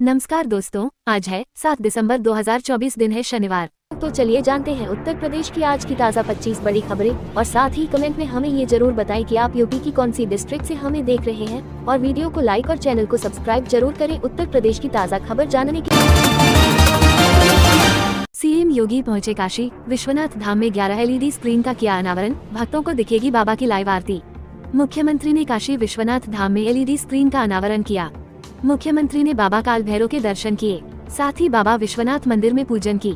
नमस्कार दोस्तों, आज है 7 दिसंबर 2024, दिन है शनिवार। तो चलिए जानते हैं उत्तर प्रदेश की आज की ताज़ा 25 बड़ी खबरें और साथ ही कमेंट में हमें ये जरूर बताएं कि आप यूपी की कौन सी डिस्ट्रिक्ट से हमें देख रहे हैं और वीडियो को लाइक और चैनल को सब्सक्राइब जरूर करें उत्तर प्रदेश की ताज़ा खबर जानने के लिए। सीएम योगी पहुंचे काशी, विश्वनाथ धाम में 11 LED स्क्रीन का किया अनावरण, भक्तों को दिखेगी बाबा की लाइव आरती। मुख्यमंत्री ने काशी विश्वनाथ धाम में LED स्क्रीन का अनावरण किया। मुख्यमंत्री ने बाबा काल भैरव के दर्शन किए, साथ ही बाबा विश्वनाथ मंदिर में पूजन की।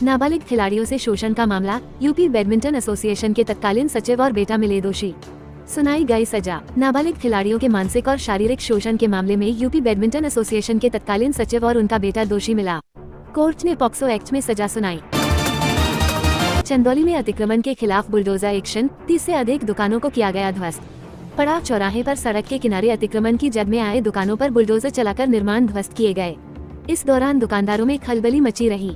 नाबालिग खिलाड़ियों से शोषण का मामला, यूपी बैडमिंटन एसोसिएशन के तत्कालीन सचिव और बेटा मिले दोषी, सुनाई गई सजा। नाबालिग खिलाड़ियों के मानसिक और शारीरिक शोषण के मामले में यूपी बैडमिंटन एसोसिएशन के तत्कालीन सचिव और उनका बेटा दोषी मिला। कोर्ट ने पॉक्सो एक्ट में सजा सुनाई। चंदौली में अतिक्रमण के खिलाफ बुलडोजर एक्शन, 30 से अधिक दुकानों को किया गया ध्वस्त। पड़ाव चौराहे पर सड़क के किनारे अतिक्रमण की जद में आए दुकानों पर बुलडोजर चलाकर निर्माण ध्वस्त किए गए। इस दौरान दुकानदारों में खलबली मची रही।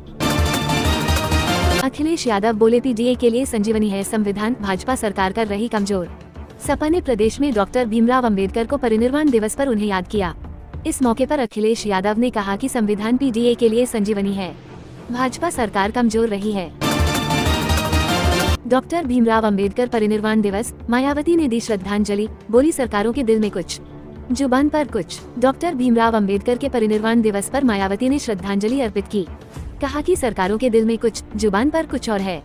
अखिलेश यादव बोले, पीडीए के लिए संजीवनी है संविधान, भाजपा सरकार कर रही कमजोर। सपा ने प्रदेश में डॉक्टर भीमराव अंबेडकर को परिनिर्वाण दिवस पर उन्हें याद किया। इस मौके पर अखिलेश यादव ने कहा कि संविधान पीडीए के लिए संजीवनी है, भाजपा सरकार कमजोर रही है। डॉक्टर भीमराव अंबेडकर परिनिर्वाण दिवस, मायावती ने दी श्रद्धांजलि, बोली सरकारों के दिल में कुछ, जुबान पर कुछ। डॉक्टर भीमराव अंबेडकर के परिनिर्वाण दिवस पर मायावती ने श्रद्धांजलि अर्पित की, कहा कि सरकारों के दिल में कुछ, जुबान पर कुछ और है।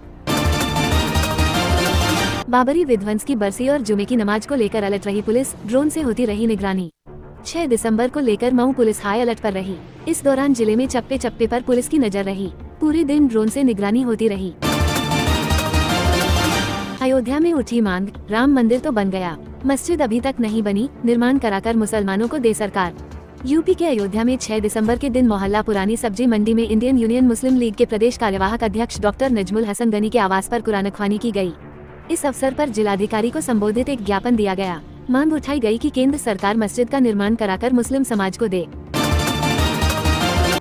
बाबरी विध्वंस की बरसी और जुमे की नमाज को लेकर अलर्ट रही पुलिस, ड्रोन से होती रही निगरानी। 6 दिसंबर को लेकर मऊ पुलिस हाई अलर्ट पर रही। इस दौरान जिले में चप्पे चप्पे पर पुलिस की नजर रही, पूरे दिन ड्रोन से निगरानी होती रही। अयोध्या में उठी मांग, राम मंदिर तो बन गया, मस्जिद अभी तक नहीं बनी, निर्माण कराकर मुसलमानों को दे सरकार। यूपी के अयोध्या में 6 दिसंबर के दिन मोहल्ला पुरानी सब्जी मंडी में इंडियन यूनियन मुस्लिम लीग के प्रदेश कार्यवाहक अध्यक्ष डॉक्टर नजमुल हसन गनी के आवास पर कुरान ख्वानी की गई। इस अवसर पर जिलाधिकारी को संबोधित एक ज्ञापन दिया गया। मांग उठाई गई कि केंद्र सरकार मस्जिद का निर्माण कराकर मुस्लिम समाज को दे।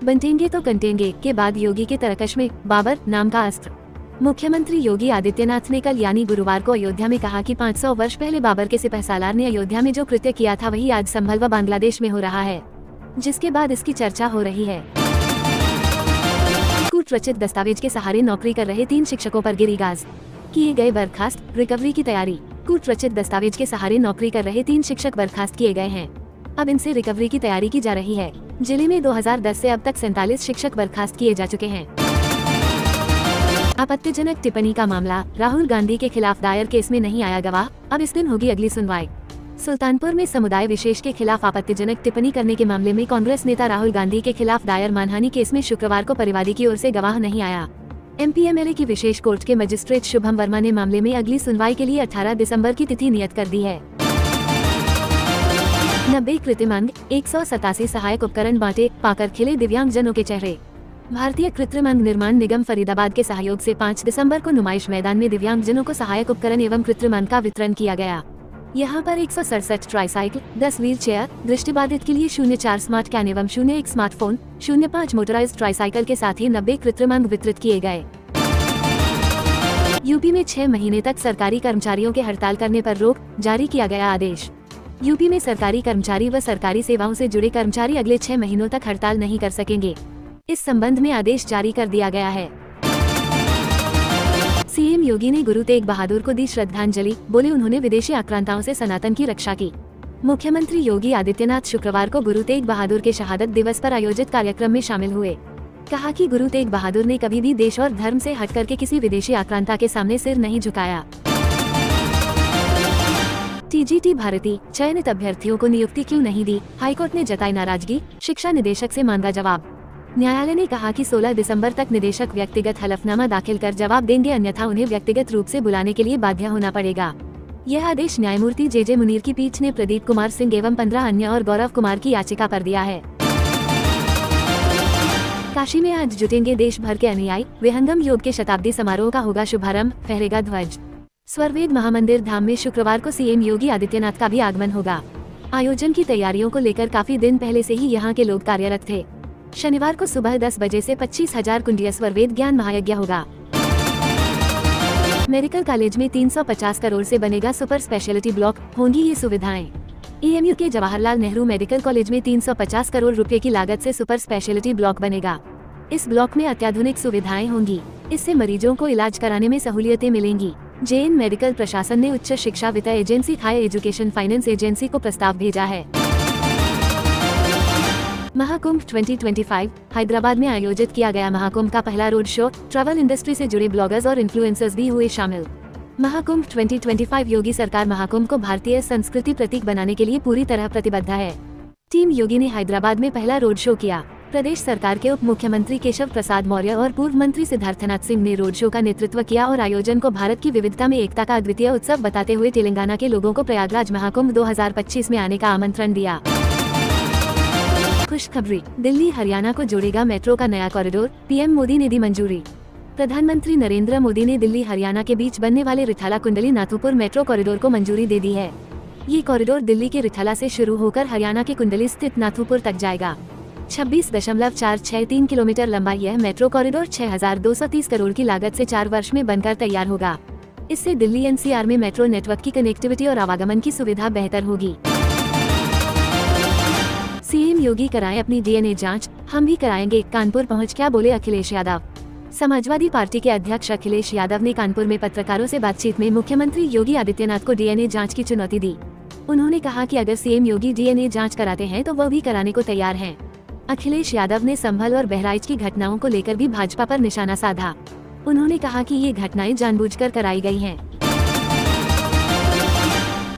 बंटेंगे तो कंटेंगे के बाद योगी के तरकश में बाबर नाम का अस्त्र। मुख्यमंत्री योगी आदित्यनाथ ने कल यानी गुरुवार को अयोध्या में कहा कि 500 वर्ष पहले बाबर के सिपहसालार ने अयोध्या में जो कृत्य किया था वही आज संभल व बांग्लादेश में हो रहा है, जिसके बाद इसकी चर्चा हो रही है। कूट रचित दस्तावेज के सहारे नौकरी कर रहे 3 शिक्षकों पर गिरी गाज, किए गए बर्खास्त, रिकवरी की तैयारी। कूट रचित दस्तावेज के सहारे नौकरी कर रहे 3 शिक्षक बर्खास्त किए गए हैं। अब इनसे रिकवरी की तैयारी की जा रही है। जिले में 2010 से अब तक 47 शिक्षक बर्खास्त किए जा चुके हैं। आपत्तिजनक टिप्पणी का मामला, राहुल गांधी के खिलाफ दायर केस में नहीं आया गवाह, अब इस दिन होगी अगली सुनवाई। सुल्तानपुर में समुदाय विशेष के खिलाफ आपत्तिजनक टिप्पणी करने के मामले में कांग्रेस नेता राहुल गांधी के खिलाफ दायर मानहानि केस में शुक्रवार को परिवादी की ओर से गवाह नहीं आया। एमपीएमएलए की विशेष कोर्ट के मजिस्ट्रेट शुभम वर्मा ने मामले में अगली सुनवाई के लिए 18 दिसंबर की तिथि नियत कर दी है। 90 कृत्रिम अंग, 187 सहायक उपकरण बांटे, पाकर खिले दिव्यांगजनों के चेहरे। भारतीय कृत्रिम अंग निर्माण निगम फरीदाबाद के सहयोग से 5 दिसंबर को नुमाइश मैदान में दिव्यांगजनों को सहायक उपकरण एवं कृत्रिम अंग का वितरण किया गया। यहाँ पर 167 ट्राईसाइकिल, 10 व्हील चेयर, दृष्टिबाधित के लिए 04 स्मार्ट कैन एवं 01 स्मार्टफोन, 05 मोटराइज्ड ट्राईसाइकिल के साथ ही 90 कृत्रिम अंग वितरित किए गए। यूपी में 6 महीने तक सरकारी कर्मचारियों के हड़ताल करने पर रोक, जारी किया गया आदेश। यूपी में सरकारी कर्मचारी व सरकारी सेवाओं से जुड़े कर्मचारी अगले 6 महीनों तक हड़ताल नहीं कर सकेंगे। इस संबंध में आदेश जारी कर दिया गया है। सीएम योगी ने गुरु तेग बहादुर को दी श्रद्धांजलि, बोले उन्होंने विदेशी आक्रांताओं से सनातन की रक्षा की। मुख्यमंत्री योगी आदित्यनाथ शुक्रवार को गुरु तेग बहादुर के शहादत दिवस पर आयोजित कार्यक्रम में शामिल हुए। कहा कि गुरु तेग बहादुर ने कभी भी देश और धर्म से हट करके किसी विदेशी आक्रांता के सामने सिर नहीं झुकाया। टीजीटी भारती चयनित अभ्यर्थियों को नियुक्ति क्यों नहीं दी, हाईकोर्ट ने जताई नाराजगी, शिक्षा निदेशक से मांगा जवाब। न्यायालय ने कहा कि 16 दिसंबर तक निदेशक व्यक्तिगत हलफनामा दाखिल कर जवाब देंगे, अन्यथा उन्हें व्यक्तिगत रूप से बुलाने के लिए बाध्य होना पड़ेगा। यह आदेश न्यायमूर्ति जे मुनीर की पीठ ने प्रदीप कुमार सिंह एवं 15 अन्य और गौरव कुमार की याचिका पर दिया है। काशी में आज जुटेंगे देश भर के अनुयायी, विहंगम योग के शताब्दी समारोह का होगा शुभारंभ, फहरेगा ध्वज। स्वरवेद महामंदिर धाम में शुक्रवार को सीएम योगी आदित्यनाथ का भी आगमन होगा। आयोजन की तैयारियों को लेकर काफी दिन पहले से ही यहाँ के लोग कार्यरत थे। शनिवार को सुबह 10 बजे से 25,000 कुंडिया स्वर ज्ञान महायज्ञ होगा। मेडिकल कॉलेज में 350 करोड़ से बनेगा सुपर स्पेशलिटी ब्लॉक, होंगी ये सुविधाएं। EMU के जवाहरलाल नेहरू मेडिकल कॉलेज में 350 करोड़ रुपए की लागत से सुपर स्पेशलिटी ब्लॉक बनेगा। इस ब्लॉक में अत्याधुनिक सुविधाएं होंगी। इससे मरीजों को इलाज कराने में सहूलियतें मिलेंगी। JN मेडिकल प्रशासन ने उच्च शिक्षा वित्त agency high education finance agency को प्रस्ताव भेजा है। महाकुंभ 2025 हैदराबाद में आयोजित किया गया महाकुंभ का पहला रोड शो। ट्रैवल इंडस्ट्री से जुड़े ब्लॉगर्स और इन्फ्लुएंसर्स भी हुए शामिल। महाकुंभ 2025 योगी सरकार महाकुंभ को भारतीय संस्कृति प्रतीक बनाने के लिए पूरी तरह प्रतिबद्ध है। टीम योगी ने हैदराबाद में पहला रोड शो किया। प्रदेश सरकार के उप मुख्यमंत्री केशव प्रसाद मौर्य और पूर्व मंत्री सिद्धार्थनाथ सिंह ने रोड शो का नेतृत्व किया और आयोजन को भारत की विविधता में एकता का अद्वितीय उत्सव बताते हुए तेलंगाना के लोगों को प्रयागराज महाकुंभ 2025 में आने का आमंत्रण दिया। खुशखबरी, दिल्ली हरियाणा को जोड़ेगा मेट्रो का नया कॉरिडोर, PM मोदी ने दी मंजूरी। प्रधानमंत्री नरेंद्र मोदी ने दिल्ली हरियाणा के बीच बनने वाले रिठाला कुंडली नाथुपुर मेट्रो कॉरिडोर को मंजूरी दे दी है। ये कॉरिडोर दिल्ली के रिठाला से शुरू होकर हरियाणा के कुंडली स्थित नाथुपुर तक जाएगा। 26.463 किलोमीटर लंबा यह मेट्रो कॉरिडोर 6,230 करोड़ की लागत से 4 वर्ष में बनकर तैयार होगा। इससे दिल्ली NCR में मेट्रो नेटवर्क की कनेक्टिविटी और आवागमन की सुविधा बेहतर होगी। CM योगी कराएं अपनी DNA जांच, हम भी कराएंगे, कानपुर पहुंच क्या बोले अखिलेश यादव। समाजवादी पार्टी के अध्यक्ष अखिलेश यादव ने कानपुर में पत्रकारों से बातचीत में मुख्यमंत्री योगी आदित्यनाथ को DNA जांच की चुनौती दी। उन्होंने कहा कि अगर CM योगी DNA जांच कराते हैं तो वह भी कराने को तैयार हैं। अखिलेश यादव ने संभल और बहराइच की घटनाओं को लेकर भी भाजपा पर निशाना साधा। उन्होंने कहा कि ये घटनाएं जानबूझकर कराई गई हैं।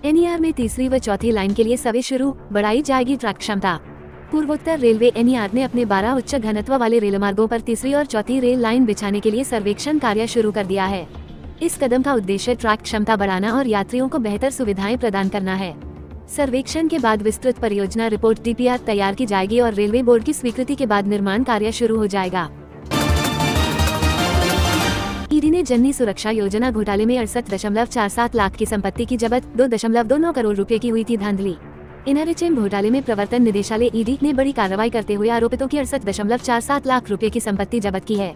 NER में तीसरी व चौथी लाइन के लिए सर्वे शुरू, बढ़ाई जाएगी ट्रैक क्षमता। पूर्वोत्तर रेलवे NER ने अपने 12 उच्च घनत्व वाले रेलमार्गों पर तीसरी और चौथी रेल लाइन बिछाने के लिए सर्वेक्षण कार्य शुरू कर दिया है। इस कदम का उद्देश्य ट्रैक क्षमता बढ़ाना और यात्रियों को बेहतर सुविधाएं प्रदान करना है। सर्वेक्षण के बाद विस्तृत परियोजना रिपोर्ट DPR तैयार की जाएगी और रेलवे बोर्ड की स्वीकृति के बाद निर्माण कार्य शुरू हो जाएगा। ईडी ने जननी सुरक्षा योजना घोटाले में 68.47 लाख की संपत्ति की जब्त, 2.29 करोड़ रुपए की हुई थी धांधली। NRHM घोटाले में प्रवर्तन निदेशालय ईडी ने बड़ी कार्रवाई करते हुए आरोपितों की 68.47 लाख रुपए की संपत्ति जब्त की है।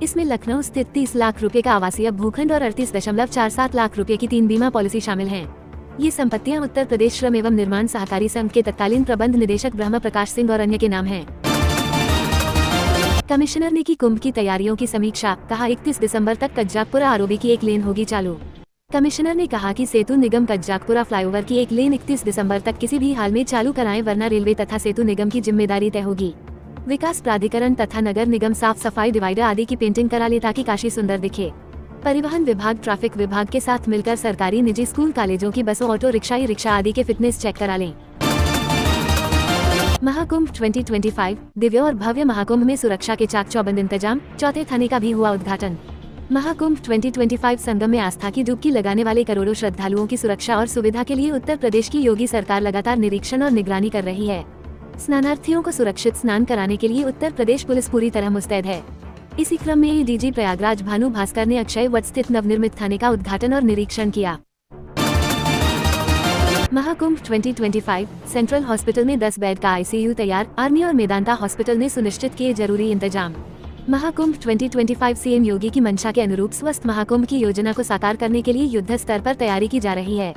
इसमें लखनऊ स्थित 30 लाख रुपए का आवासीय भूखंड और 38.47 लाख रुपए की 3 बीमा पॉलिसी शामिल हैं। ये संपत्तियां उत्तर प्रदेश श्रम एवं निर्माण सहकारी संघ के तत्कालीन प्रबंध निदेशक ब्रह्म प्रकाश सिंह और अन्य के नाम हैं। कमिश्नर ने की कुंभ की तैयारियों की समीक्षा, कहा 31 दिसंबर तक कज्जाकपुरा ROB की एक लेन होगी चालू। कमिश्नर ने कहा कि सेतु निगम कज्जाकपुरा फ्लाईओवर की एक लेन 31 दिसंबर तक किसी भी हाल में चालू कराएं, वरना रेलवे तथा सेतु निगम की जिम्मेदारी तय होगी। विकास प्राधिकरण तथा नगर निगम साफ सफाई, डिवाइडर आदि की पेंटिंग करा ले ताकि काशी सुंदर दिखे। परिवहन विभाग ट्रैफिक विभाग के साथ मिलकर सरकारी निजी स्कूल कॉलेजों की बसों, ऑटो रिक्शा, ई रिक्शा आदि के फिटनेस चेक करा लें। महाकुंभ 2025 दिव्य और भव्य महाकुंभ में सुरक्षा के चाक चौबंद इंतजाम, चौथे थाने का भी हुआ उद्घाटन। महाकुंभ 2025 संगम में आस्था की डुबकी लगाने वाले करोड़ों श्रद्धालुओं की सुरक्षा और सुविधा के लिए उत्तर प्रदेश की योगी सरकार लगातार निरीक्षण और निगरानी कर रही है। स्नानार्थियों को सुरक्षित स्नान कराने के लिए उत्तर प्रदेश पुलिस पूरी तरह मुस्तैद है। इसी क्रम में ADG प्रयागराज भानु भास्कर ने अक्षय वट स्थित नवनिर्मित थाने का उद्घाटन और निरीक्षण किया। महाकुंभ 2025 सेंट्रल हॉस्पिटल में 10 बेड का ICU तैयार, आर्मी और मेदांता हॉस्पिटल ने सुनिश्चित किए जरूरी इंतजाम। महाकुंभ 2025 CM योगी की मंशा के अनुरूप स्वस्थ महाकुंभ की योजना को साकार करने के लिए युद्ध स्तर पर तैयारी की जा रही है।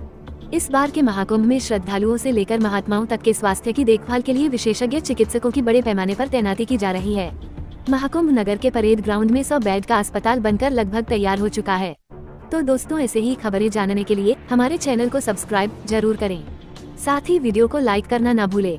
इस बार के महाकुंभ में श्रद्धालुओं से लेकर महात्माओं तक के स्वास्थ्य की देखभाल के लिए विशेषज्ञ चिकित्सकों की बड़े पैमाने पर तैनाती की जा रही है। महाकुंभ नगर के परेड ग्राउंड में 100 बेड का अस्पताल बनकर लगभग तैयार हो चुका है। तो दोस्तों, ऐसे ही खबरें जानने के लिए हमारे चैनल को सब्सक्राइब जरूर करें। साथ ही वीडियो को लाइक करना ना भूलें।